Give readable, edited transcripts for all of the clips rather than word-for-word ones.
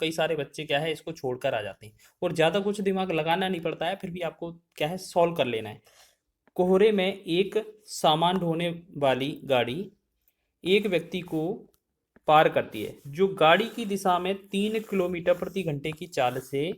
कई सारे बच्चे क्या है इसको छोड़कर आ जाते हैं और ज़्यादा कुछ दिमाग लगाना नहीं पड़ता है, फिर भी आपको क्या है सॉल्व कर लेना है। कोहरे में एक सामान ढोने वाली गाड़ी एक व्यक्ति को पार करती है जो गाड़ी की दिशा में 3 किलोमीटर प्रति घंटे की चाल से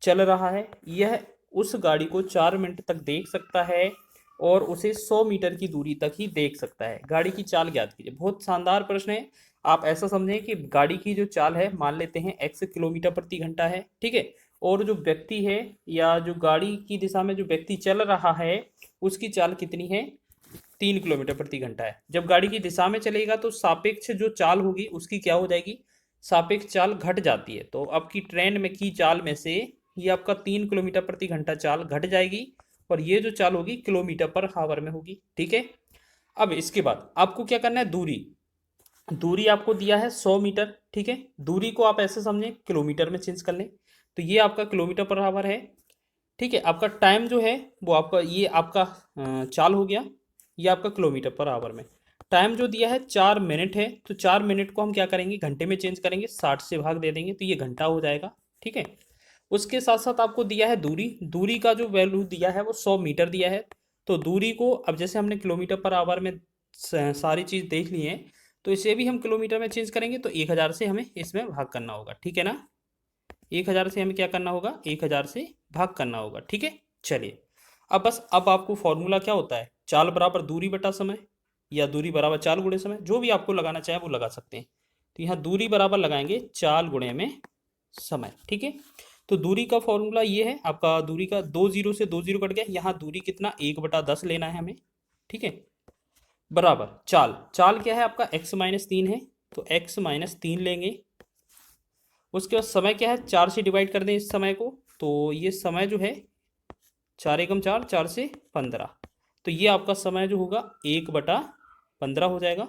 चल रहा है। यह उस गाड़ी को 4 मिनट तक देख सकता है और उसे 100 मीटर की दूरी तक ही देख सकता है। गाड़ी की चाल ज्ञात कीजिए। बहुत शानदार प्रश्न है। आप ऐसा समझें कि गाड़ी की जो चाल है मान लेते हैं x किलोमीटर प्रति घंटा है, ठीक है। और जो व्यक्ति है या जो गाड़ी की दिशा में जो व्यक्ति चल रहा है उसकी चाल कितनी है, 3 किलोमीटर प्रति घंटा है। जब गाड़ी की दिशा में चलेगा तो सापेक्ष जो चाल होगी उसकी क्या हो जाएगी, सापेक्ष चाल घट जाती है। तो आपकी ट्रेन में की चाल में से ये आपका 3 किलोमीटर प्रति घंटा चाल घट जाएगी और ये जो चाल होगी किलोमीटर पर हावर में होगी, ठीक है। अब इसके बाद आपको क्या करना है, दूरी दूरी आपको दिया है 100 मीटर, ठीक है। दूरी को आप ऐसे समझें किलोमीटर में चेंज कर लें, तो ये आपका किलोमीटर पर हावर है, ठीक है। आपका टाइम जो है वो आपका ये आपका चाल हो गया, ये आपका किलोमीटर पर आवर में। टाइम जो दिया है 4 मिनट है, तो 4 मिनट को हम क्या करेंगे घंटे में चेंज करेंगे, 60 से भाग दे देंगे तो ये घंटा हो जाएगा, ठीक है। उसके साथ साथ आपको दिया है दूरी, दूरी का जो वैल्यू दिया है वो 100 मीटर दिया है। तो दूरी को अब जैसे हमने किलोमीटर पर आवर में सारी चीज़ देख ली है, तो इसे भी हम किलोमीटर में चेंज करेंगे तो 1000 से हमें इसमें भाग करना होगा, ठीक है ना। 1000 से हमें क्या करना होगा, 1000 से भाग करना होगा, ठीक है। चलिए अब बस अब आपको फॉर्मूला क्या होता है, चाल बराबर दूरी बटा समय या दूरी बराबर चाल गुणे समय, जो भी आपको लगाना चाहे वो लगा सकते हैं। तो यहाँ दूरी बराबर लगाएंगे चाल गुणे में समय, ठीक है। तो दूरी का फॉर्मूला ये है आपका, दूरी का 2 जीरो से 2 जीरो कट गया, यहाँ दूरी कितना 1/10 लेना है हमें, ठीक है। बराबर चाल, चाल क्या है आपका x-3 है, तो x-3 लेंगे। उसके बाद समय क्या है, 4 से डिवाइड कर दें इस समय को, तो ये समय जो है 4 एकम 4, 4 से 15, तो ये आपका समय जो होगा 1/15 हो जाएगा,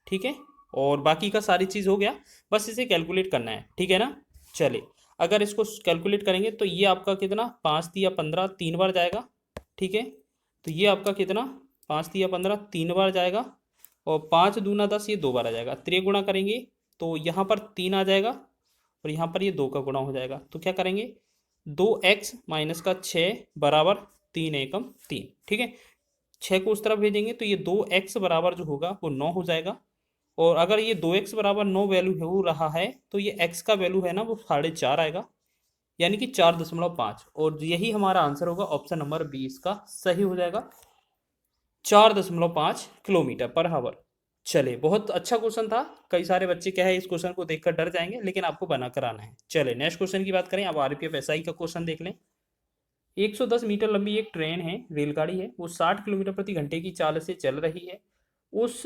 ठीक है। और बाकी का सारी चीज़ हो गया, बस इसे कैलकुलेट करना है, ठीक है ना। चलिए अगर इसको कैलकुलेट करेंगे तो ये आपका कितना 5×3=15 3 बार जाएगा, ठीक है। तो ये आपका कितना 5×3=15 3 बार जाएगा और 5×2=10 ये 2 बार आ जाएगा। त्रिगुणा करेंगे तो यहाँ पर 3 आ जाएगा और यहाँ पर ये 2 का गुणा हो जाएगा। तो क्या करेंगे 2x माइनस का 6 बराबर 3 एकम 3, ठीक है। 6 को उस तरफ भेजेंगे तो ये 2x बराबर जो होगा वो 9 हो जाएगा। और अगर ये 2x बराबर 9 वैल्यू हो रहा है तो ये x का वैल्यू है ना वो 4.5 आएगा, यानी कि 4.5, और यही हमारा आंसर होगा, ऑप्शन नंबर 20 का सही हो जाएगा, 4.5 किलोमीटर पर हावर। चले बहुत अच्छा क्वेश्चन था। कई सारे बच्चे क्या है इस क्वेश्चन को देखकर डर जाएंगे, लेकिन आपको बना कर आना है। चले नेक्स्ट क्वेश्चन की बात करें, अब आरपीएफ एसआई का क्वेश्चन देख लें। 110 मीटर लंबी एक ट्रेन है, रेलगाड़ी है, वो 60 किलोमीटर प्रति घंटे की चाल से चल रही है।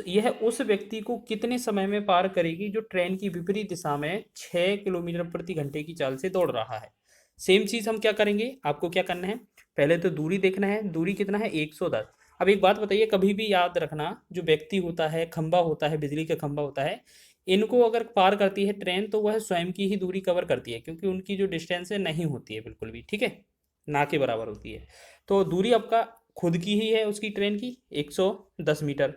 यह उस व्यक्ति को कितने समय में पार करेगी जो ट्रेन की विपरीत दिशा में 6 किलोमीटर प्रति घंटे की चाल से दौड़ रहा है। सेम चीज हम क्या करेंगे, आपको क्या करना है, पहले तो दूरी देखना है, दूरी कितना है 110। अब एक बात बताइए, कभी भी याद रखना, जो व्यक्ति होता है, खंबा होता है, बिजली का खंबा होता है, इनको अगर पार करती है ट्रेन तो वह स्वयं की ही दूरी कवर करती है, क्योंकि उनकी जो डिस्टेंस है नहीं होती है बिल्कुल भी, ठीक है, ना के बराबर होती है। तो दूरी आपका खुद की ही है उसकी ट्रेन की 110 मीटर।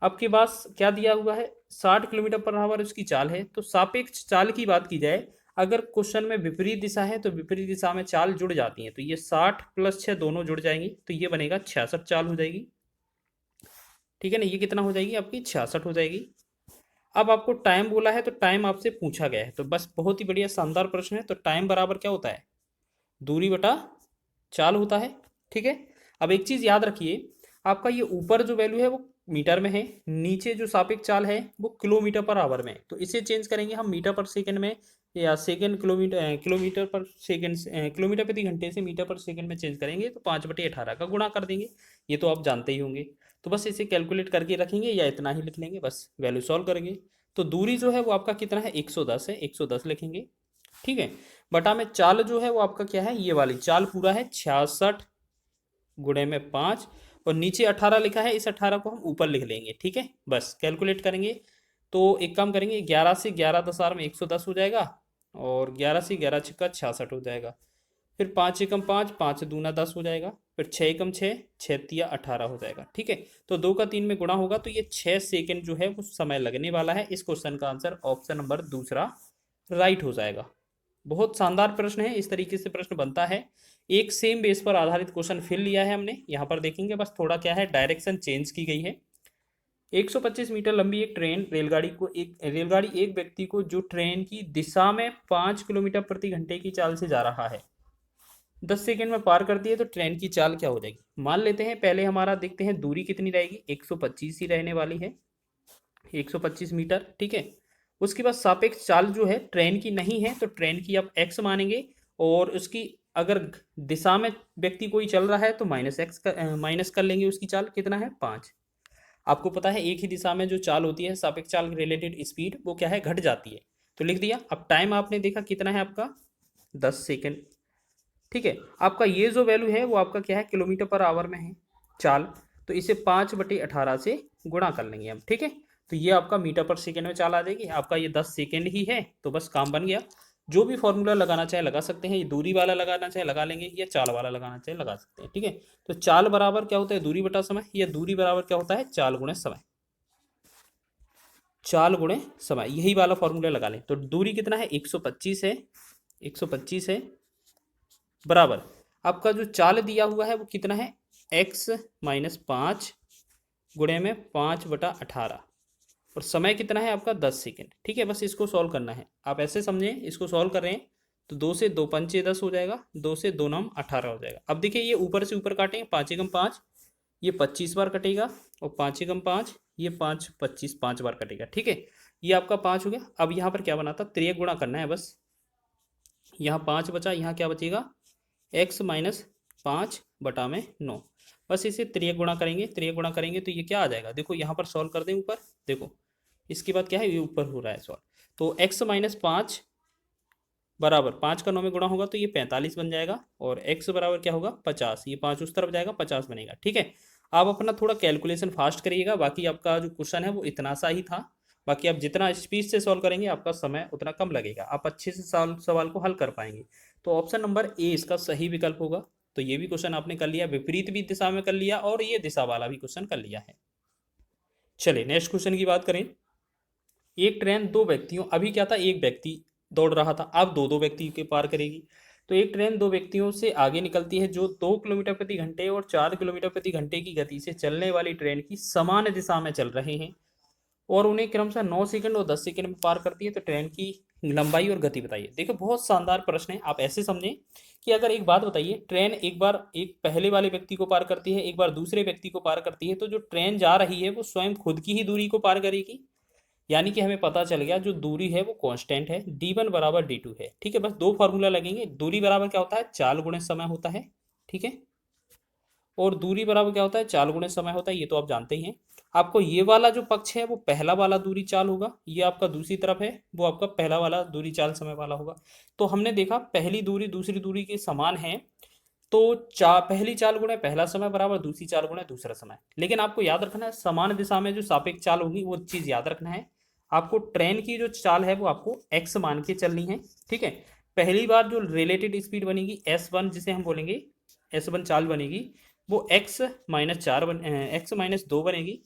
आपके पास क्या दिया हुआ है, 60 किलोमीटर पर आवर उसकी चाल है। तो सापेक्ष चाल की बात की जाए, अगर क्वेश्चन में विपरीत दिशा है तो विपरीत दिशा में चाल जुड़ जाती है, तो ये 60 + 6 दोनों जुड़ जाएंगी तो ये बनेगा 66 चाल हो जाएगी, ठीक है ना। ये कितना हो जाएगी आपकी 66 हो जाएगी। अब आपको टाइम बोला है तो टाइम आपसे पूछा गया है, तो बस बहुत ही बढ़िया शानदार प्रश्न है। तो टाइम बराबर क्या होता है, दूरी बटा चाल होता है, ठीक है। अब एक चीज याद रखिए, आपका ये ऊपर जो वैल्यू है वो मीटर में है, नीचे जो सापेक्ष चाल है वो किलोमीटर पर आवर में है। तो इसे चेंज करेंगे हम मीटर पर सेकंड में, या सेकंड किलोमीटर किलोमीटर पर सेकंड किलोमीटर प्रति घंटे से मीटर पर सेकंड में चेंज करेंगे तो 5/18 का गुणा कर देंगे। ये तो आप जानते ही होंगे। तो बस इसे कैलकुलेट करके रखेंगे या इतना ही लिख लेंगे, बस वैल्यू सॉल्व करेंगे। तो दूरी जो है वो आपका कितना है 110 है, 110 लिखेंगे, ठीक है। बटा में चाल जो है वो आपका क्या है, ये वाली चाल पूरा है 66 गुणे में 5, और नीचे 18 लिखा है, इस 18 को हम ऊपर लिख लेंगे, ठीक है। बस कैलकुलेट करेंगे तो एक काम करेंगे, 11 से 11 दसार में 110 हो जाएगा, और 11 से 11 छक्का 66 हो जाएगा। फिर 5 एकम 5, 5×2=10 हो जाएगा। फिर 6 एकम 6, 6×3=18 हो जाएगा, ठीक है। तो 2 का 3 में गुणा होगा तो ये 6 सेकंड जो है वो समय लगने वाला है। इस क्वेश्चन का आंसर ऑप्शन नंबर दूसरा राइट हो जाएगा। बहुत शानदार प्रश्न है, इस तरीके से प्रश्न बनता है। एक सेम बेस पर आधारित क्वेश्चन फिर लिया है हमने, यहाँ पर देखेंगे बस थोड़ा क्या है, डायरेक्शन चेंज की गई है। 125 मीटर लंबी एक रेलगाड़ी एक व्यक्ति को जो ट्रेन की दिशा में 5 किलोमीटर प्रति घंटे की चाल से जा रहा है 10 सेकंड में पार करती है, तो ट्रेन की चाल क्या हो जाएगी। मान लेते हैं पहले हमारा देखते हैं दूरी कितनी रहेगी, 125 ही रहने वाली है, 125 मीटर, ठीक है। उसके बाद सापेक्ष चाल जो है ट्रेन की नहीं है, तो ट्रेन की आप एक्स मानेंगे, और उसकी अगर दिशा में व्यक्ति कोई चल रहा है तो माइनस कर लेंगे, उसकी चाल कितना है 5। आपको पता है एक ही दिशा में जो चाल होती है सापेक्ष चाल रिलेटेड स्पीड वो क्या है, घट जाती है, तो लिख दिया। अब टाइम आपने देखा कितना है आपका 10 सेकेंड, ठीक है। आपका ये जो वैल्यू है वो आपका क्या है, किलोमीटर पर आवर में है चाल, तो इसे 5/18 से गुणा कर लेंगे हम, ठीक है। तो ये आपका मीटर पर सेकेंड में चाल आ जाएगी, आपका ये 10 सेकेंड ही है, तो बस काम बन गया। जो भी फॉर्मूला लगाना चाहे लगा सकते हैं, ये दूरी वाला लगाना चाहे लगा लेंगे, या चाल वाला लगाना चाहे लगा सकते हैं, ठीक है। तो चाल बराबर क्या होता है, दूरी बटा समय, या दूरी बराबर क्या होता है, चाल गुणे समय, चाल गुणे समय, यही वाला फॉर्मूला लगा लें। तो दूरी कितना है, 125 है, 125 है, बराबर आपका जो चाल दिया हुआ है वो कितना है, x-5 गुणे में 5/18, और समय कितना है आपका 10 सेकेंड, ठीक है। बस इसको सॉल्व करना है, आप ऐसे समझें, इसको सॉल्व कर रहे हैं तो 2 से 2 पंचे 10 हो जाएगा, 2 से 2 9 18 हो जाएगा। अब देखिए ये ऊपर से ऊपर काटेंगे, 5 एकम 5, ये 25 बार कटेगा, और 5 एकम 5, ये 5 25 5 बार कटेगा, ठीक है। ये आपका 5 हो गया। अब यहाँ पर क्या बनाता, त्रियक गुणा करना है बस, यहाँ 5 बचा, यहाँ क्या बचेगा, x-5/9, बस इसे त्रियक गुणा करेंगे, त्रियक गुणा करेंगे तो ये क्या आ जाएगा, देखो यहाँ पर सॉल्व कर दें ऊपर, देखो इसके बाद क्या है, ये ऊपर हो रहा है सॉल्व, तो x-5 बराबर 5 का 9 में गुणा होगा तो ये 45 बन जाएगा, और x बराबर क्या होगा 50, ये 5 उस तरफ जाएगा 50 बनेगा, ठीक है। आप अपना थोड़ा कैलकुलेशन फास्ट करिएगा, बाकी आपका जो क्वेश्चन है वो इतना सा ही था, बाकी आप जितना स्पीड से सॉल्व करेंगे आपका समय उतना कम लगेगा, आप अच्छे से सवाल को हल कर पाएंगे। तो ऑप्शन नंबर ए इसका सही विकल्प होगा। तो ये भी क्वेश्चन आपने कर लिया, विपरीत भी दिशा में कर लिया, और ये दिशा वाला भी क्वेश्चन कर लिया है। चलिए नेक्स्ट क्वेश्चन की बात करें। एक ट्रेन दो व्यक्तियों, अभी क्या था, एक व्यक्ति दौड़ रहा था, अब दो दो व्यक्ति के पार करेगी। तो एक ट्रेन दो व्यक्तियों से आगे निकलती है जो 2 किलोमीटर प्रति घंटे और 4 किलोमीटर प्रति घंटे की गति से चलने वाली ट्रेन की समान दिशा में चल रहे हैं, और उन्हें क्रमशः 9 सेकंड और 10 सेकंड में पार करती है, तो ट्रेन की लंबाई और गति बताइए। देखो बहुत शानदार प्रश्न है, आप ऐसे समझें कि अगर एक बात बताइए, ट्रेन एक बार एक पहले वाले व्यक्ति को पार करती है, एक बार दूसरे व्यक्ति को पार करती है, तो जो ट्रेन जा रही है वो स्वयं खुद की ही दूरी को पार करेगी, यानी कि हमें पता चल गया जो दूरी है वो कांस्टेंट है, d1 बराबर d2 है, ठीक है। बस दो फार्मूला लगेंगे, दूरी बराबर क्या होता है, चाल गुणे समय होता है, ठीक है, और दूरी बराबर क्या होता है, चाल गुणे समय होता है, ये तो आप जानते ही हैं। आपको ये वाला जो पक्ष है वो पहला वाला दूरी चाल होगा, ये आपका दूसरी तरफ है वो आपका पहला वाला दूरी चाल समय वाला होगा। तो हमने देखा पहली दूरी दूसरी दूरी के समान है, तो पहली चाल गुणे पहला समय बराबर दूसरी चाल गुणे दूसरा समय। लेकिन आपको याद रखना है समान दिशा में जो सापेक्ष चाल होगी वो चीज याद रखना है, आपको ट्रेन की जो चाल है वो आपको x मान के चलनी है, ठीक है। पहली बार जो रिलेटेड स्पीड बनेगी s1, जिसे हम बोलेंगे s1 चाल बनेगी, वो x-2 बनेगी,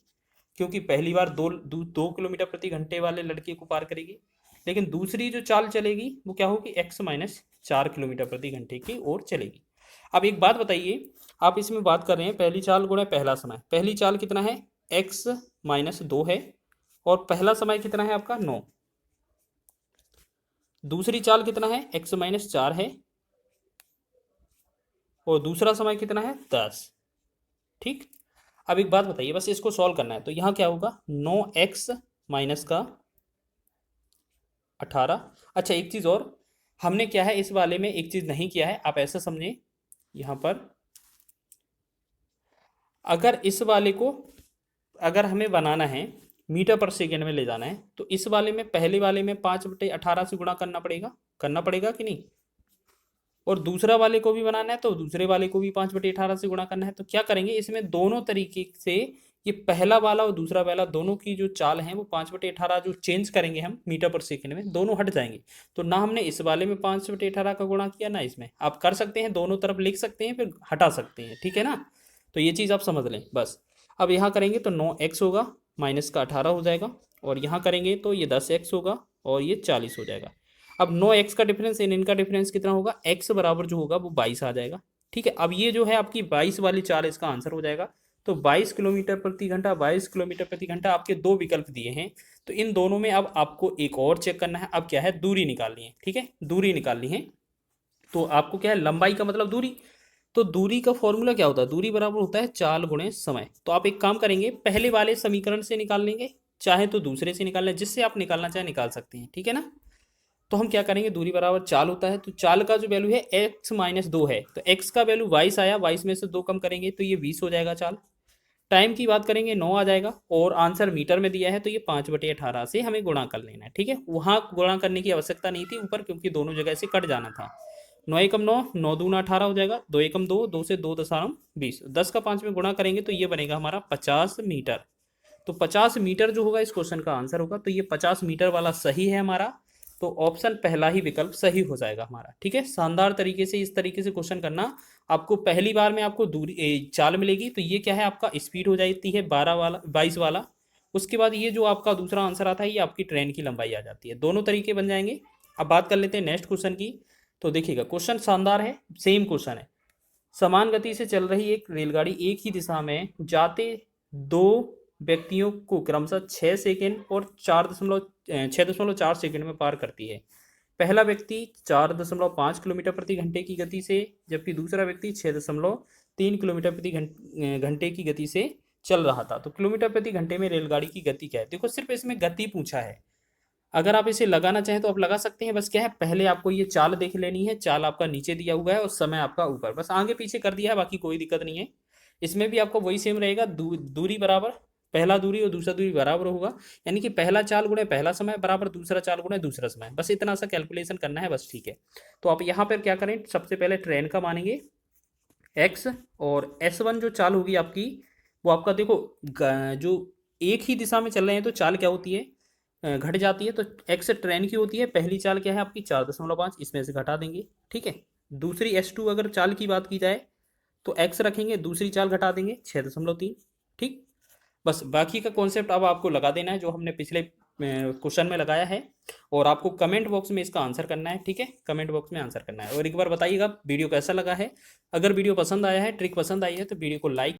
क्योंकि पहली बार 2 किलोमीटर प्रति घंटे वाले लड़के को पार करेगी। लेकिन दूसरी जो चाल चलेगी वो क्या होगी, x-4 किलोमीटर प्रति घंटे की ओर चलेगी। अब एक बात बताइए, आप इसमें बात कर रहे हैं पहली चाल गुणे पहला समय, पहली चाल कितना है, x-2 है, और पहला समय कितना है आपका 9, दूसरी चाल कितना है, x-4 है, और दूसरा समय कितना है 10, ठीक। अब एक बात बताइए, बस इसको सॉल्व करना है, तो यहाँ क्या होगा 9x माइनस का 18। अच्छा एक चीज़ और, हमने क्या है इस वाले में एक चीज़ नहीं किया है, आप ऐसा समझें, यहाँ पर अगर इस वाले को अगर हमें बनाना है मीटर पर सेकेंड में ले जाना है, तो इस वाले में पहले वाले में 5/18 से गुणा करना पड़ेगा कि नहीं, और दूसरा वाले को भी बनाना है तो दूसरे वाले को भी 5/18 से गुणा करना है। तो क्या करेंगे इसमें दोनों तरीके से, ये पहला वाला और दूसरा वाला दोनों की जो चाल है वो 5/18 जो चेंज करेंगे हम मीटर पर सेकेंड में, दोनों हट जाएंगे। तो ना हमने इस वाले में 5/18 का गुणा किया, ना इसमें। आप कर सकते हैं, दोनों तरफ लिख सकते हैं फिर हटा सकते हैं, ठीक है ना। तो ये चीज़ आप समझ लें बस। अब यहाँ करेंगे तो 9x होगा, माइनस का 18 हो जाएगा, और यहाँ करेंगे तो ये 10x होगा, और ये 40 हो जाएगा। अब 9x का डिफरेंस इनका डिफरेंस कितना होगा, x बराबर जो होगा वो 22 आ जाएगा। ठीक है, अब ये जो है आपकी 22 वाली चाल इसका आंसर हो जाएगा। तो 22 किलोमीटर प्रति घंटा, 22 किलोमीटर प्रति घंटा आपके दो विकल्प दिए हैं। तो इन दोनों में अब आपको एक और चेक करना है। अब क्या है, दूरी निकालनी है। ठीक है, दूरी निकालनी है। तो आपको क्या है, लंबाई का मतलब दूरी। तो दूरी का फॉर्मूला क्या होता है, दूरी बराबर होता है चाल गुणे समय। तो आप एक काम करेंगे, पहले वाले समीकरण से निकाल लेंगे, चाहे तो दूसरे से निकाल लें, जिससे आप निकालना चाहे निकाल सकते हैं। ठीक है ना। तो हम क्या करेंगे, दूरी बराबर चाल होता है, तो चाल का जो वैल्यू है x-2 है, तो x का वैल्यू 22 आया, 22 में से 2 कम करेंगे तो ये 20 हो जाएगा चाल। टाइम की बात करेंगे 9 आ जाएगा, और आंसर मीटर में दिया है तो ये 5/18 से हमें गुणा कर लेना है। ठीक है, वहाँ गुणा करने की आवश्यकता नहीं थी ऊपर, क्योंकि दोनों जगह से कट जाना था। 9 एकम 9, 9 दूना 18 हो जाएगा, 2 एकम 2, 2 से 2 दशमलव 20, 10 का 5 में गुणा करेंगे तो ये बनेगा हमारा 50 मीटर। तो 50 मीटर जो होगा इस क्वेश्चन का आंसर होगा। तो ये 50 मीटर वाला सही है हमारा। तो ऑप्शन पहला ही विकल्प सही हो जाएगा हमारा। ठीक है, शानदार तरीके से इस तरीके से क्वेश्चन करना। आपको पहली बार में आपको दूरी चाल मिलेगी, तो ये क्या है, आपका स्पीड हो जाती है 12 वाला, 22 वाला। उसके बाद ये जो आपका दूसरा आंसर आता है, ये आपकी ट्रेन की लंबाई आ जाती है। दोनों तरीके बन जाएंगे। अब बात कर लेते हैं नेक्स्ट क्वेश्चन की। तो देखिएगा, क्वेश्चन शानदार है, सेम क्वेश्चन है। समान गति से चल रही एक रेलगाड़ी एक ही दिशा में जाते दो व्यक्तियों को क्रमशः 6 सेकेंड और 6.4 सेकेंड में पार करती है। पहला व्यक्ति 4.5 किलोमीटर प्रति घंटे की गति से, जबकि दूसरा व्यक्ति 6.3 किलोमीटर प्रति घंटे की गति से चल रहा था। तो किलोमीटर प्रति घंटे में रेलगाड़ी की गति क्या है। देखो, सिर्फ इसमें गति पूछा है। अगर आप इसे लगाना चाहें तो आप लगा सकते हैं। बस क्या है, पहले आपको ये चाल देख लेनी है। चाल आपका नीचे दिया हुआ है और समय आपका ऊपर, बस आगे पीछे कर दिया है, बाकी कोई दिक्कत नहीं है। इसमें भी आपको वही सेम रहेगा, दूरी बराबर, पहला दूरी और दूसरा दूरी बराबर होगा। यानी कि पहला चाल गुणे पहला समय बराबर दूसरा चाल गुणे दूसरा समय, बस इतना सा कैलकुलेशन करना है, बस। ठीक है, तो आप यहाँ पर क्या करें, सबसे पहले ट्रेन का मानेंगे x, और S1 जो चाल होगी आपकी, वो आपका देखो जो एक ही दिशा में चल रहे हैं तो चाल क्या होती है, घट जाती है। तो x ट्रेन की होती है, पहली चाल क्या है आपकी 4.5, इसमें से घटा देंगे। ठीक है, दूसरी S2 अगर चाल की बात की जाए तो x रखेंगे, दूसरी चाल घटा देंगे 6.3। ठीक, बस बाकी का कॉन्सेप्ट अब आपको लगा देना है जो हमने पिछले क्वेश्चन में लगाया है, और आपको कमेंट बॉक्स में इसका आंसर करना है। ठीक है, कमेंट बॉक्स में आंसर करना है। और एक बार बताइएगा वीडियो कैसा लगा है। अगर वीडियो पसंद आया है, ट्रिक पसंद आई है, तो वीडियो को लाइक